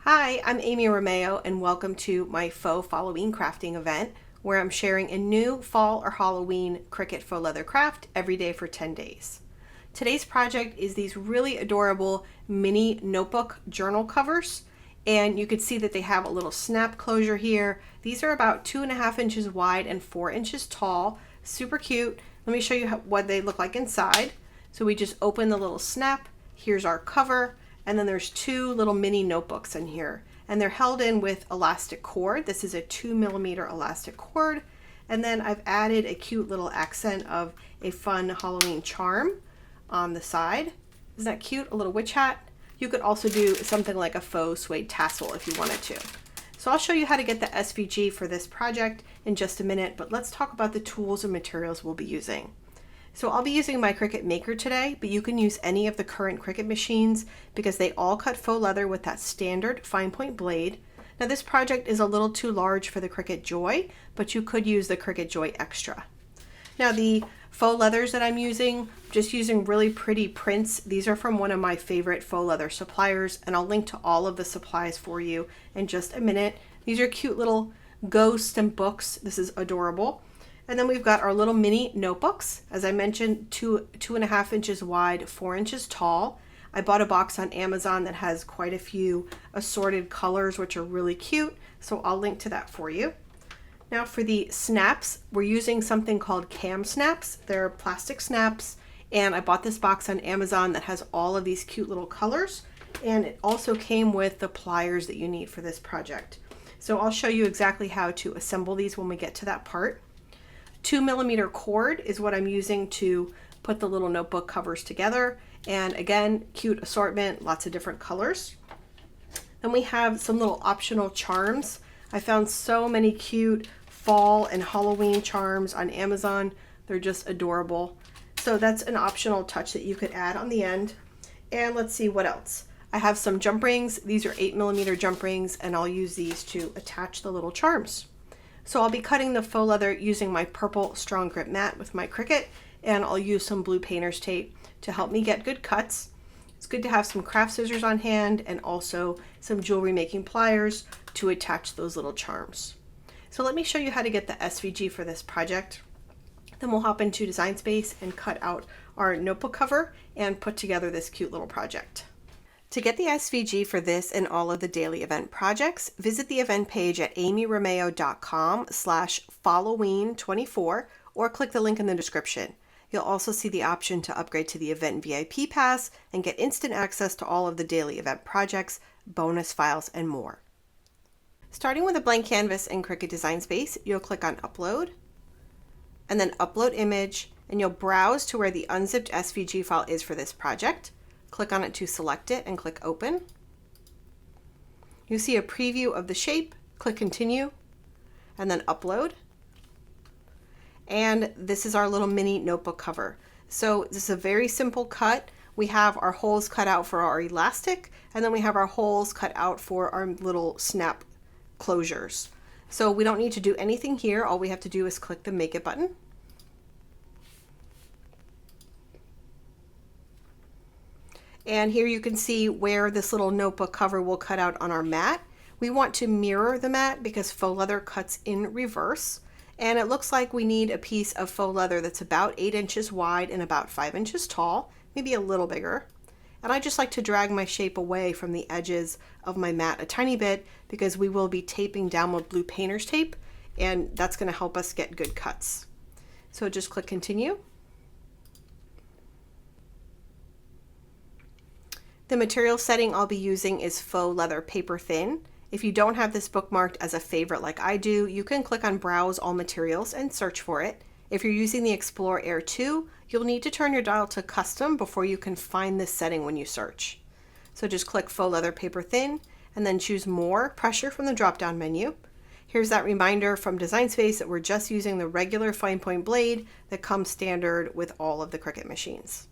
Hi, I'm Amy Romeo and welcome to my Faux Falloween Crafting Event where I'm sharing a new fall or Halloween Cricut faux leather craft every day for 10 days. Today's project is these really adorable mini notebook journal covers, and you can see that they have a little snap closure here. These are about 2.5 inches wide and 4 inches tall. Super cute. Let me show you what they look like inside. So we just open the little snap. Here's our cover. And then there's two little mini notebooks in here, and they're held in with elastic cord. This is a 2mm elastic cord. And then I've added a cute little accent of a fun Halloween charm on the side. Isn't that cute? A little witch hat. You could also do something like a faux suede tassel if you wanted to. So I'll show you how to get the SVG for this project in just a minute, but let's talk about the tools and materials we'll be using. So I'll be using my Cricut Maker today, but you can use any of the current Cricut machines because they all cut faux leather with that standard fine point blade. Now this project is a little too large for the Cricut Joy, but you could use the Cricut Joy Xtra. Now the faux leathers that I'm using, just using really pretty prints. These are from one of my favorite faux leather suppliers, and I'll link to all of the supplies for you in just a minute. These are cute little ghosts and books. This is adorable. And then we've got our little mini notebooks. As I mentioned, 2.5 inches wide, 4 inches tall. I bought a box on Amazon that has quite a few assorted colors, which are really cute. So I'll link to that for you. Now for the snaps, we're using something called Kam Snaps. They're plastic snaps. And I bought this box on Amazon that has all of these cute little colors. And it also came with the pliers that you need for this project. So I'll show you exactly how to assemble these when we get to that part. 2mm cord is what I'm using to put the little notebook covers together. And again, cute assortment, lots of different colors. Then we have some little optional charms. I found so many cute fall and Halloween charms on Amazon. They're just adorable. So that's an optional touch that you could add on the end. And let's see what else. I have some jump rings. These are 8mm jump rings, and I'll use these to attach the little charms. So I'll be cutting the faux leather using my purple strong grip mat with my Cricut, and I'll use some blue painter's tape to help me get good cuts. It's good to have some craft scissors on hand and also some jewelry making pliers to attach those little charms. So let me show you how to get the SVG for this project. Then we'll hop into Design Space and cut out our notebook cover and put together this cute little project. To get the SVG for this and all of the daily event projects, visit the event page at amyromeo.com/Falloween24 or click the link in the description. You'll also see the option to upgrade to the event VIP pass and get instant access to all of the daily event projects, bonus files, and more. Starting with a blank canvas in Cricut Design Space, you'll click on Upload and then Upload Image, and you'll browse to where the unzipped SVG file is for this project. Click on it to select it and click Open. You see a preview of the shape, click Continue, and then Upload. And this is our little mini notebook cover. So this is a very simple cut. We have our holes cut out for our elastic, and then we have our holes cut out for our little snap closures. So we don't need to do anything here. All we have to do is click the Make It button. And here you can see where this little notebook cover will cut out on our mat. We want to mirror the mat because faux leather cuts in reverse. And it looks like we need a piece of faux leather that's about 8 inches wide and about 5 inches tall, maybe a little bigger. And I just like to drag my shape away from the edges of my mat a tiny bit because we will be taping down with blue painter's tape, and that's going to help us get good cuts. So just click Continue. The material setting I'll be using is faux leather paper thin. If you don't have this bookmarked as a favorite like I do, you can click on Browse All Materials and search for it. If you're using the Explorer Air 2, you'll need to turn your dial to Custom before you can find this setting when you search. So just click Faux Leather Paper Thin and then choose More Pressure from the drop-down menu. Here's that reminder from Design Space that we're just using the regular fine point blade that comes standard with all of the Cricut machines.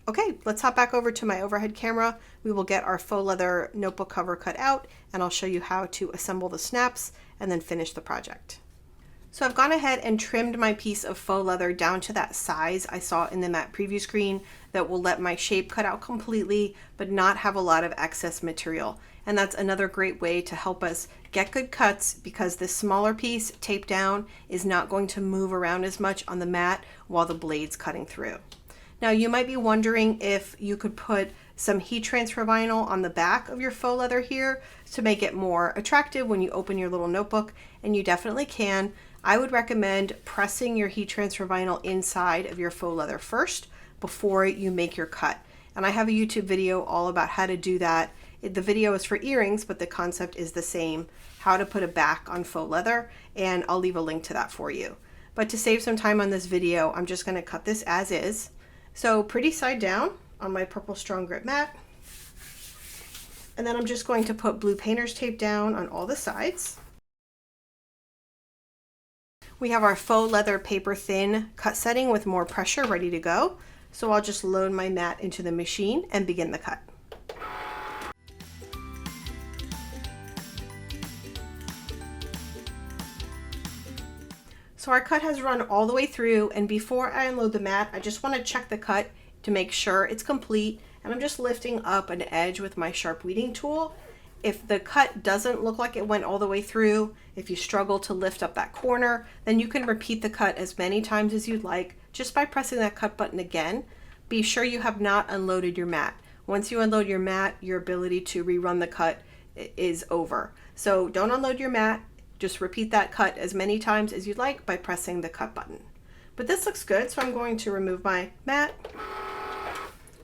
Okay, let's hop back over to my overhead camera. We will get our faux leather notebook cover cut out, and I'll show you how to assemble the snaps and then finish the project. So I've gone ahead and trimmed my piece of faux leather down to that size I saw in the matte preview screen that will let my shape cut out completely but not have a lot of excess material. And that's another great way to help us get good cuts, because this smaller piece taped down is not going to move around as much on the mat while the blade's cutting through. Now you might be wondering if you could put some heat transfer vinyl on the back of your faux leather here to make it more attractive when you open your little notebook, and you definitely can. I would recommend pressing your heat transfer vinyl inside of your faux leather first before you make your cut. And I have a YouTube video all about how to do that. The video is for earrings, but the concept is the same, how to put a back on faux leather, and I'll leave a link to that for you. But to save some time on this video, I'm just going to cut this as is. So pretty side down on my purple strong grip mat. And then I'm just going to put blue painter's tape down on all the sides. We have our faux leather paper thin cut setting with more pressure ready to go. So I'll just load my mat into the machine and begin the cut. So our cut has run all the way through, and before I unload the mat, I just want to check the cut to make sure it's complete. And I'm just lifting up an edge with my sharp weeding tool. If the cut doesn't look like it went all the way through, if you struggle to lift up that corner, then you can repeat the cut as many times as you'd like just by pressing that cut button again. Be sure you have not unloaded your mat. Once you unload your mat, your ability to rerun the cut is over. So don't unload your mat. Just repeat that cut as many times as you'd like by pressing the cut button. But this looks good, so I'm going to remove my mat,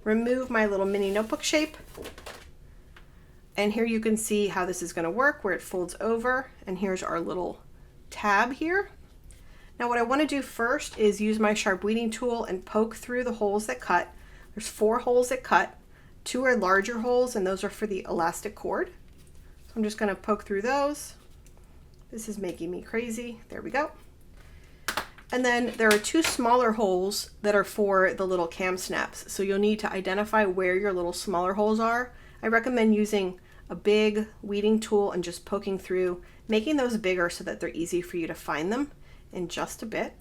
remove my little mini notebook shape, and here you can see how this is going to work, where it folds over, and here's our little tab here. Now what I want to do first is use my sharp weeding tool and poke through the holes that cut. There's 4 holes that cut. 2 are larger holes, and those are for the elastic cord. So I'm just going to poke through those. This is making me crazy. There we go. And then there are 2 smaller holes that are for the little Kam Snaps. So you'll need to identify where your little smaller holes are. I recommend using a big weeding tool and just poking through, making those bigger so that they're easy for you to find them in just a bit.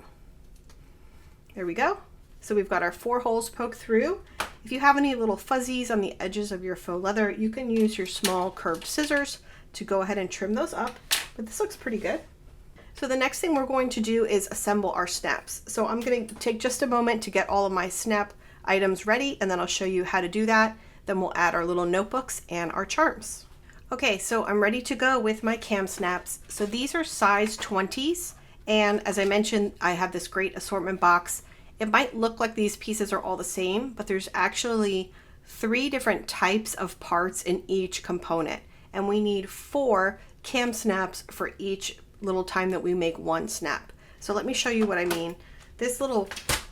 There we go. So we've got our 4 holes poked through. If you have any little fuzzies on the edges of your faux leather, you can use your small curved scissors to go ahead and trim those up. But this looks pretty good. So the next thing we're going to do is assemble our snaps. So I'm going to take just a moment to get all of my snap items ready, and then I'll show you how to do that. Then we'll add our little notebooks and our charms. Okay, so I'm ready to go with my Kam Snaps. So these are size 20s, and as I mentioned, I have this great assortment box. It might look like these pieces are all the same, but there's actually 3 different types of parts in each component, and we need 4 Kam Snaps for each little time that we make one snap. So let me show you what I mean. This little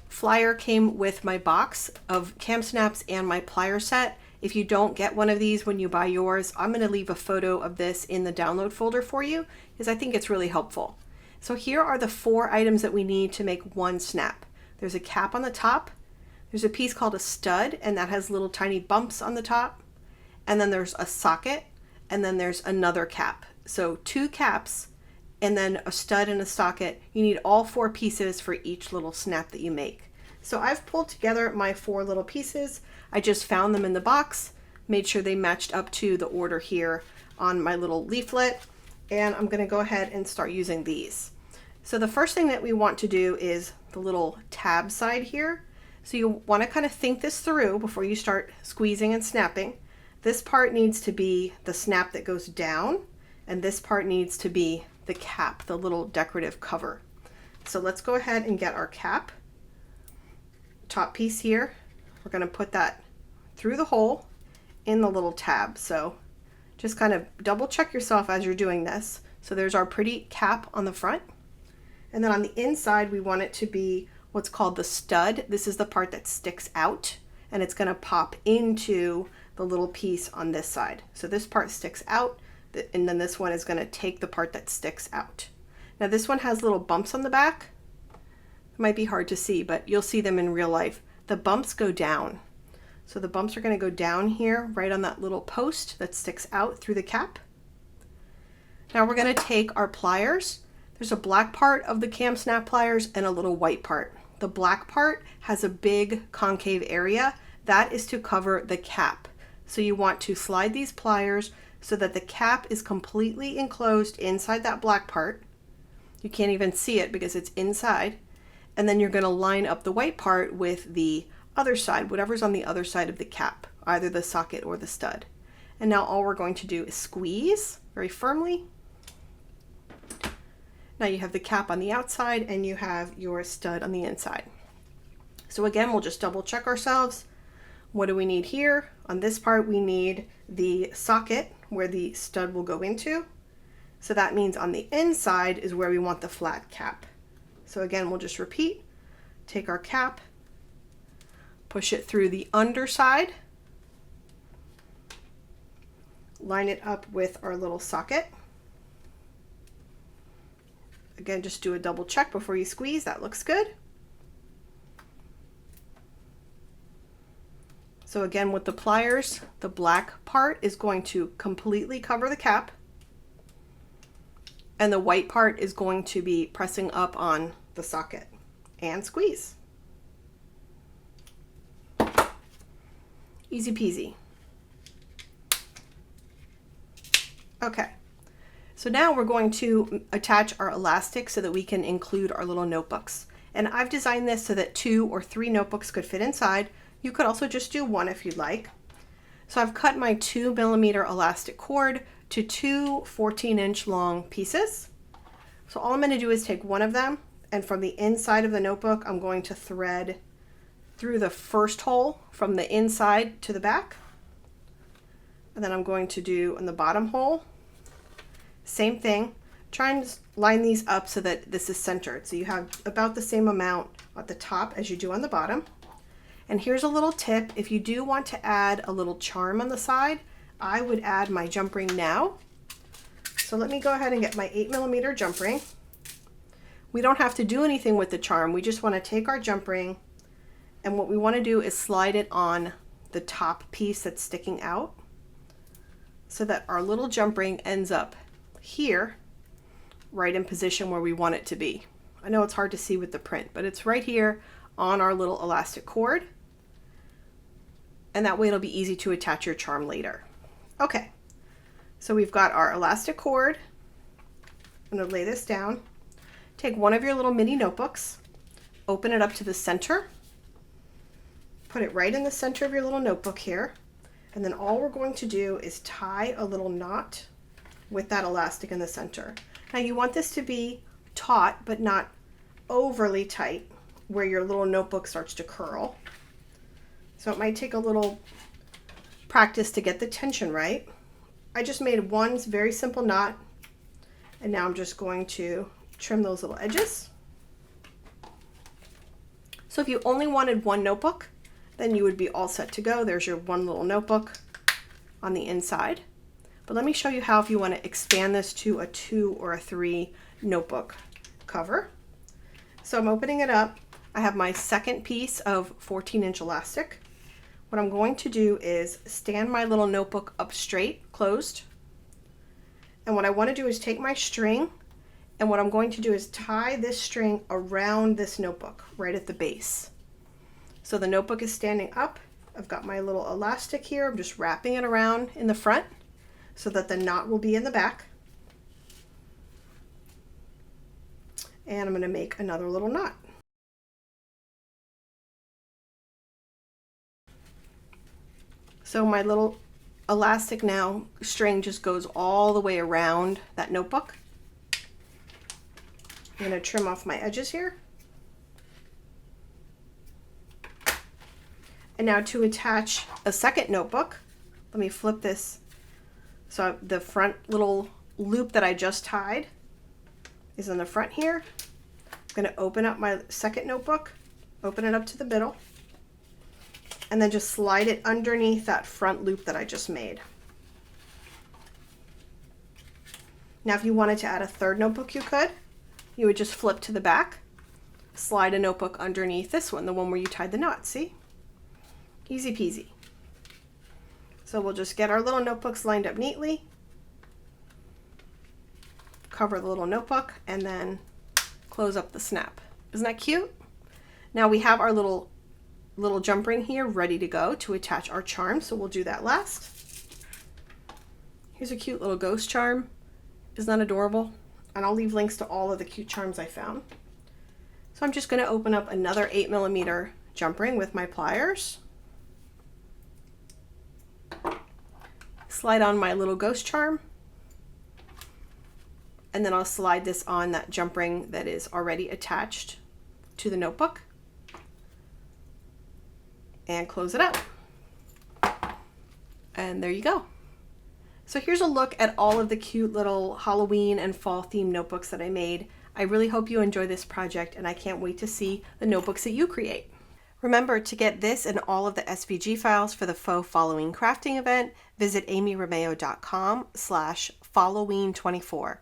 flyer came with my box of Kam Snaps and my plier set. If you don't get one of these when you buy yours, I'm going to leave a photo of this in the download folder for you because I think it's really helpful. So here are the 4 items that we need to make one snap. There's a cap on the top. There's a piece called a stud, and that has little tiny bumps on the top. And then there's a socket, and then there's another cap. So 2 caps, and then a stud and a socket. You need all 4 pieces for each little snap that you make. So I've pulled together my 4 little pieces. I just found them in the box, made sure they matched up to the order here on my little leaflet, and I'm going to go ahead and start using these. So the first thing that we want to do is the little tab side here. So you want to kind of think this through before you start squeezing and snapping. This part needs to be the snap that goes down, and this part needs to be the cap, the little decorative cover. So let's go ahead and get our cap. Top piece here, we're going to put that through the hole in the little tab. So just kind of double check yourself as you're doing this. So there's our pretty cap on the front. And then on the inside, we want it to be what's called the stud. This is the part that sticks out, and it's going to pop into the little piece on this side. So this part sticks out, and then this one is going to take the part that sticks out. Now this one has little bumps on the back. It might be hard to see, but you'll see them in real life. The bumps go down. So the bumps are going to go down here, right on that little post that sticks out through the cap. Now we're going to take our pliers. There's a black part of the KamSnap pliers and a little white part. The black part has a big concave area. That is to cover the cap. So you want to slide these pliers so that the cap is completely enclosed inside that black part. You can't even see it because it's inside. And then you're going to line up the white part with the other side, whatever's on the other side of the cap, either the socket or the stud. And now all we're going to do is squeeze very firmly. Now you have the cap on the outside and you have your stud on the inside. So again, we'll just double check ourselves. What do we need here? On this part, we need the socket where the stud will go into. So that means on the inside is where we want the flat cap. So again, we'll just repeat, take our cap, push it through the underside, line it up with our little socket. Again, just do a double check before you squeeze. That looks good. So again, with the pliers, the black part is going to completely cover the cap, and the white part is going to be pressing up on the socket, and squeeze. Easy peasy. Okay. So now we're going to attach our elastic so that we can include our little notebooks. And I've designed this so that 2 or 3 notebooks could fit inside. You could also just do 1 if you'd like. So I've cut my 2mm elastic cord to 2 14-inch long pieces. So all I'm going to do is take one of them, and from the inside of the notebook, I'm going to thread through the first hole from the inside to the back. And then I'm going to do in the bottom hole, same thing. Try and line these up so that this is centered. So you have about the same amount at the top as you do on the bottom. And here's a little tip. If you do want to add a little charm on the side, I would add my jump ring now. So let me go ahead and get my 8mm jump ring. We don't have to do anything with the charm. We just want to take our jump ring, and what we want to do is slide it on the top piece that's sticking out so that our little jump ring ends up here, right in position where we want it to be. I know it's hard to see with the print, but it's right here on our little elastic cord. And that way it'll be easy to attach your charm later. Okay, so we've got our elastic cord. I'm gonna lay this down. Take one of your little mini notebooks, open it up to the center, put it right in the center of your little notebook here, and then all we're going to do is tie a little knot with that elastic in the center. Now you want this to be taut, but not overly tight, where your little notebook starts to curl. So it might take a little practice to get the tension right. I just made one very simple knot, and now I'm just going to trim those little edges. So if you only wanted one notebook, then you would be all set to go. There's your one little notebook on the inside. But let me show you how if you want to expand this to a 2 or a 3 notebook cover. So I'm opening it up. I have my second piece of 14-inch elastic. What I'm going to do is stand my little notebook up straight, closed. And what I want to do is take my string, and what I'm going to do is tie this string around this notebook right at the base. So the notebook is standing up. I've got my little elastic here. I'm just wrapping it around in the front so that the knot will be in the back. And I'm going to make another little knot. So my little elastic now string just goes all the way around that notebook. I'm going to trim off my edges here. And now to attach a second notebook, let me flip this. So the front little loop that I just tied is in the front here. I'm going to open up my second notebook, open it up to the middle, and then just slide it underneath that front loop that I just made. Now if you wanted to add a third notebook, you could. You would just flip to the back, slide a notebook underneath this one, the one where you tied the knot, see? Easy peasy. So we'll just get our little notebooks lined up neatly. cover the little notebook, and then close up the snap. Isn't that cute? Now we have our little jump ring here ready to go to attach our charm, so we'll do that last. Here's a cute little ghost charm. Isn't that adorable? And I'll leave links to all of the cute charms I found. So I'm just going to open up another 8mm jump ring with my pliers. Slide on my little ghost charm. And then I'll slide this on that jump ring that is already attached to the notebook. And close it up. And there you go. So here's a look at all of the cute little Halloween and fall themed notebooks that I made. I really hope you enjoy this project, and I can't wait to see the notebooks that you create. Remember, to get this and all of the SVG files for the Faux Falloween Crafting Event, visit amyromeo.com/Falloween24.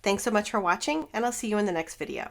Thanks so much for watching, and I'll see you in the next video.